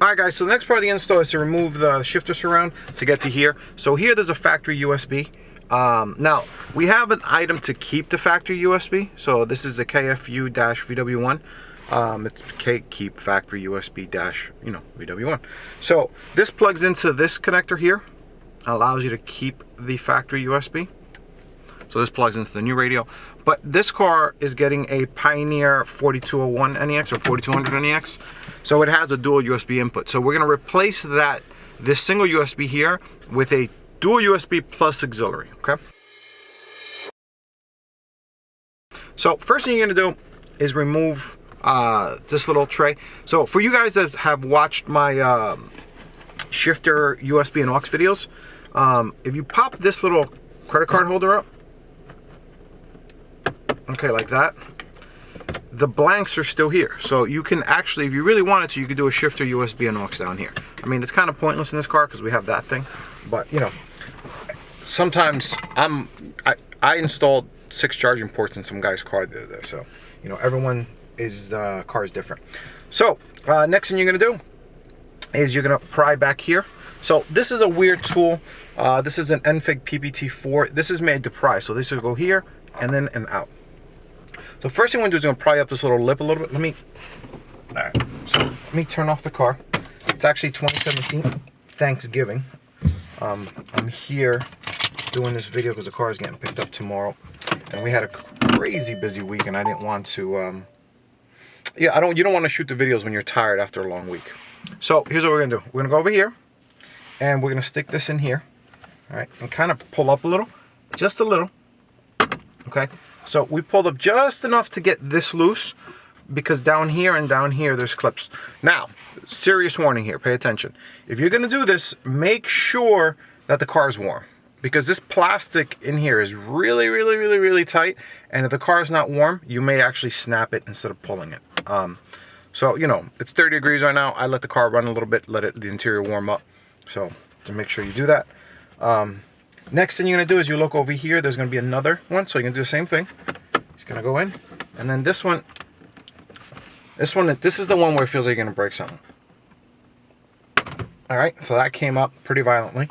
Alright guys, so the next part of the install is to remove the shifter surround to get to here. So here there's a factory USB. Now, we have an item to keep the factory USB. So this is the KFU-VW1. It's keep factory USB-VW1. So this plugs into this connector here. Allows you to keep the factory USB. So this plugs into the new radio. But this car is getting a Pioneer 4201 NEX or 4200 NEX. So it has a dual USB input. So we're going to replace this single USB here with a dual USB plus auxiliary, okay? So first thing you're going to do is remove this little tray. So for you guys that have watched my shifter USB and aux videos, if you pop this little credit card holder up, okay, like that, the blanks are still here. So you can actually, if you really wanted to, you could do a shifter USB and aux down here. I mean, it's kind of pointless in this car because we have that thing, but you know, sometimes I installed 6 charging ports in some guy's car the other day. So, you know, everyone is car is different. So next thing you're gonna do is you're gonna pry back here. So this is a weird tool. This is an Enfig PPT4. This is made to pry. So this will go here and then and out. So first thing I'm gonna do is I'm gonna pry up this little lip a little bit. So let me turn off the car. It's actually 2017 Thanksgiving. I'm here doing this video because the car is getting picked up tomorrow, and we had a crazy busy week, and I didn't want to. You don't want to shoot the videos when you're tired after a long week. So here's what we're gonna do. We're gonna go over here, and we're gonna stick this in here, all right, and kind of pull up a little, just a little. Okay, so we pulled up just enough to get this loose, because down here and down here there's clips. Now, serious warning here, pay attention. If you're gonna do this, make sure that the car is warm, because this plastic in here is really, really, really, really tight, and if the car is not warm, you may actually snap it instead of pulling it. So, you know, it's 30 degrees right now. I let the car run a little bit, let the interior warm up. So, to make sure you do that. Next thing you're gonna do is you look over here, there's gonna be another one, so you're gonna do the same thing. It's gonna go in, and then this is the one where it feels like you're gonna break something. All right, so that came up pretty violently.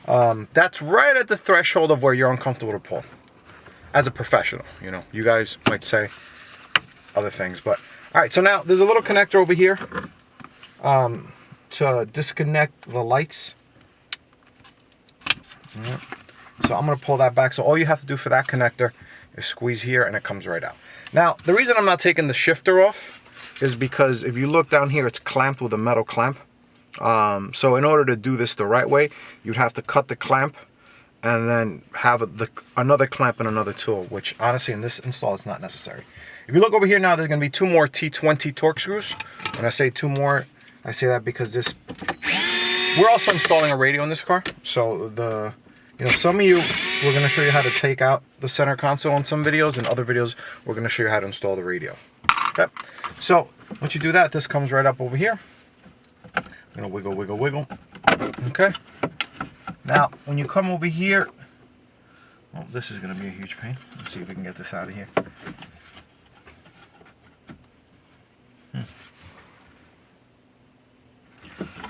That's right at the threshold of where you're uncomfortable to pull. As a professional, you know, you guys might say other things, but all right. So now there's a little connector over here to disconnect the lights. All right. So I'm gonna pull that back. So all you have to do for that connector is squeeze here, and it comes right out. Now, the reason I'm not taking the shifter off is because if you look down here, it's clamped with a metal clamp. So in order to do this the right way, you'd have to cut the clamp and then have another clamp and another tool, which honestly in this install is not necessary. If you look over here now, there's going to be 2 more T20 Torx screws. When I say 2 more, I say that because we're also installing a radio in this car. So some of you, we're going to show you how to take out the center console on some videos, and other videos we're going to show you how to install the radio. Okay, so once you do that, this comes right up over here. I'm gonna wiggle, wiggle, wiggle. Okay. Now, when you come over here, well, this is gonna be a huge pain. Let's see if we can get this out of here.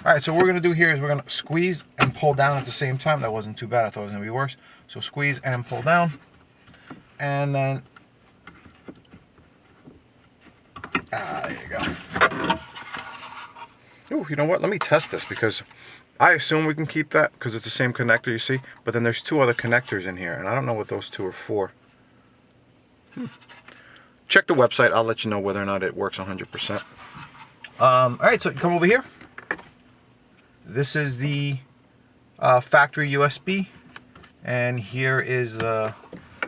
All right, so what we're gonna do here is we're gonna squeeze and pull down at the same time. That wasn't too bad. I thought it was gonna be worse. So squeeze and pull down, and then there you go. Ooh, you know what? Let me test this, because I assume we can keep that because it's the same connector, you see. But then there's 2 other connectors in here, and I don't know what those 2 are for. Check the website. I'll let you know whether or not it works 100%. All right, so you come over here. This is the factory USB, and here is the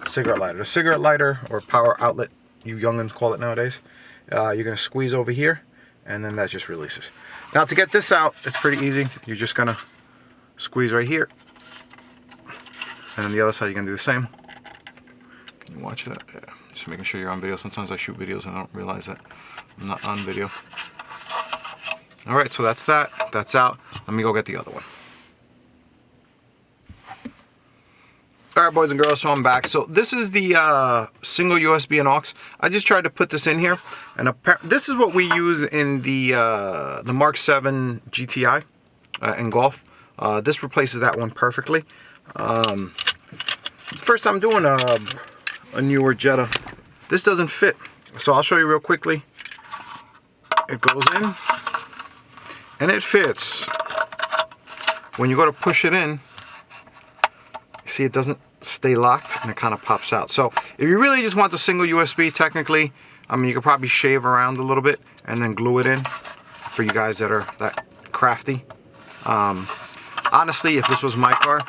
cigarette lighter. The cigarette lighter, or power outlet, you youngins call it nowadays. You're going to squeeze over here, and then that just releases. Now to get this out, it's pretty easy. You're just gonna squeeze right here, and on the other side you're gonna do the same. Can you watch that? Yeah. Just making sure you're on video. Sometimes I shoot videos and I don't realize that I'm not on video. All right, so that's that. That's out. Let me go get the other one. Alright, boys and girls, so I'm back. So this is the single USB and aux. I just tried to put this in here, and this is what we use in the Mark 7 GTI in Golf. This replaces that one perfectly. First time doing a newer Jetta. This doesn't fit, so I'll show you real quickly. It goes in, and it fits. When you go to push it in, see, it doesn't stay locked and it kind of pops out. So if you really just want the single USB, technically, I mean, you could probably shave around a little bit and then glue it in for you guys that are that crafty. Honestly, if this was my car,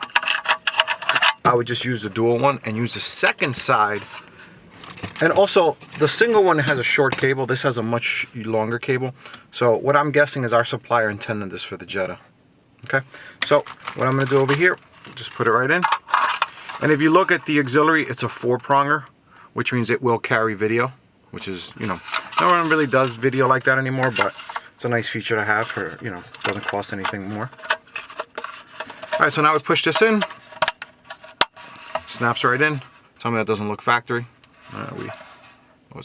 I would just use the dual one and use the second side. And also, the single one has a short cable. This has a much longer cable. So what I'm guessing is our supplier intended this for the Jetta. Okay, so what I'm going to do over here, just put it right in. And if you look at the auxiliary, it's a 4-pronger, which means it will carry video, which is, you know, no one really does video like that anymore, but it's a nice feature to have for, you know, it doesn't cost anything more. Alright, so now we push this in. Snaps right in. Tell me that doesn't look factory. We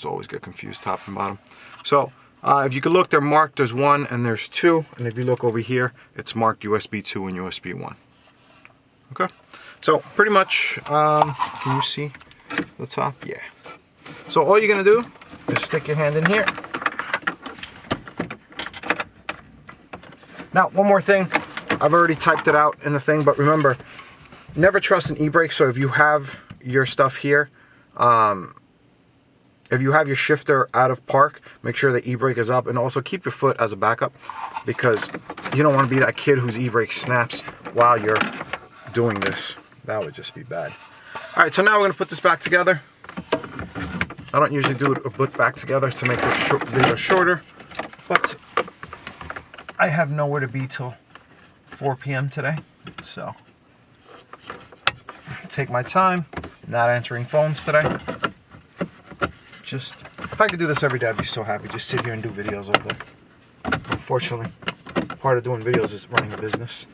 always get confused top and bottom. So, if you could look, they're marked. There's 1 and there's 2. And if you look over here, it's marked USB 2 and USB 1. Okay. So, pretty much, can you see the top? Yeah. So, all you're going to do is stick your hand in here. Now, one more thing. I've already typed it out in the thing, but remember, never trust an e-brake. So, if you have your stuff here, if you have your shifter out of park, make sure the e-brake is up, and also keep your foot as a backup, because you don't want to be that kid whose e-brake snaps while you're doing this. That would just be bad. Alright, so now we're going to put this back together. I don't usually do it put back together to make this video shorter, but I have nowhere to be till 4 p.m. today, so take my time, not answering phones today. Just, if I could do this every day, I'd be so happy. Just sit here and do videos all day. Unfortunately, part of doing videos is running a business.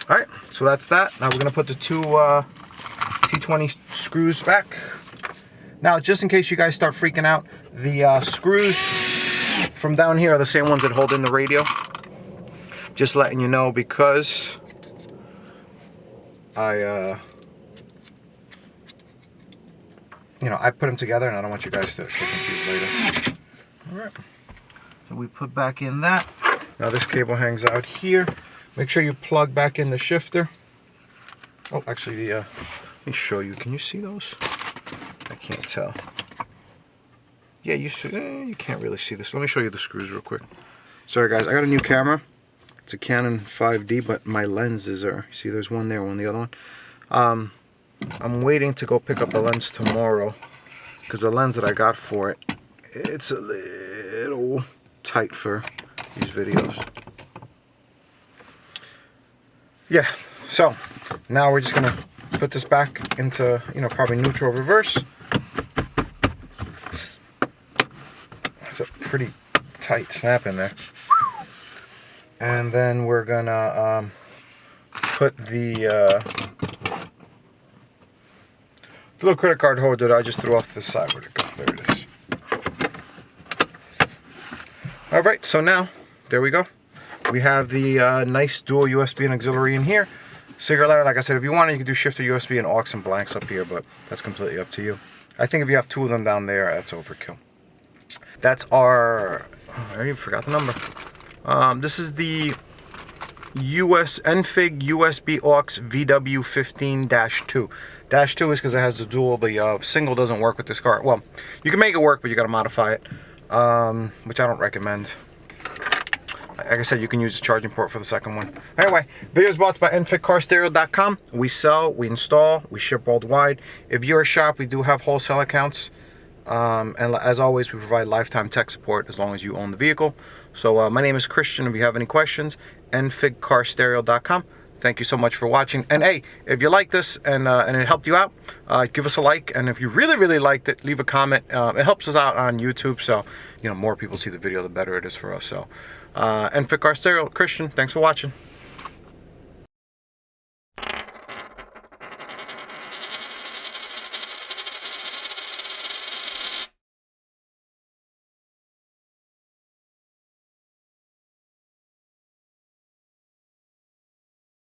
Alright, so that's that. Now we're going to put the 2 T20 screws back. Now, just in case you guys start freaking out, the screws from down here are the same ones that hold in the radio. Just letting you know, because I put them together and I don't want you guys to get confused later. Alright, so we put back in that. Now this cable hangs out here. Make sure you plug back in the shifter. Oh, actually, let me show you. Can you see those? I can't tell. Yeah, you can't really see this. Let me show you the screws real quick. Sorry guys, I got a new camera. It's a Canon 5D, but my lenses are, see, there's one there, one the other one. I'm waiting to go pick up a lens tomorrow, because the lens that I got for it, it's a little tight for these videos. Yeah, so now we're just gonna put this back into, probably neutral reverse. It's a pretty tight snap in there. And then we're gonna put the little credit card holder that I just threw off to the side. Where'd it go? There it is. Alright, so now, there we go. We have the nice dual USB and auxiliary in here. Cigarette, like I said, if you want it, you can do shifter USB and aux and blanks up here, but that's completely up to you. I think if you have 2 of them down there, that's overkill. That's our, I already forgot the number. This is the Enfig USBAUX-VW15-2. Dash 2 is because it has the dual. The single doesn't work with this car. Well, you can make it work, but you got to modify it, which I don't recommend. Like I said, you can use the charging port for the second one. Anyway, video is bought by EnfigCarStereo.com. We sell, we install, we ship worldwide. If you're a shop, we do have wholesale accounts. And as always, we provide lifetime tech support as long as you own the vehicle. So my name is Christian. If you have any questions, EnfigCarStereo.com. Thank you so much for watching. And hey, if you like this and it helped you out, give us a like. And if you really liked it, leave a comment. It helps us out on YouTube. So, more people see the video, the better it is for us. So, Enfig Car Stereo, Christian, thanks for watching.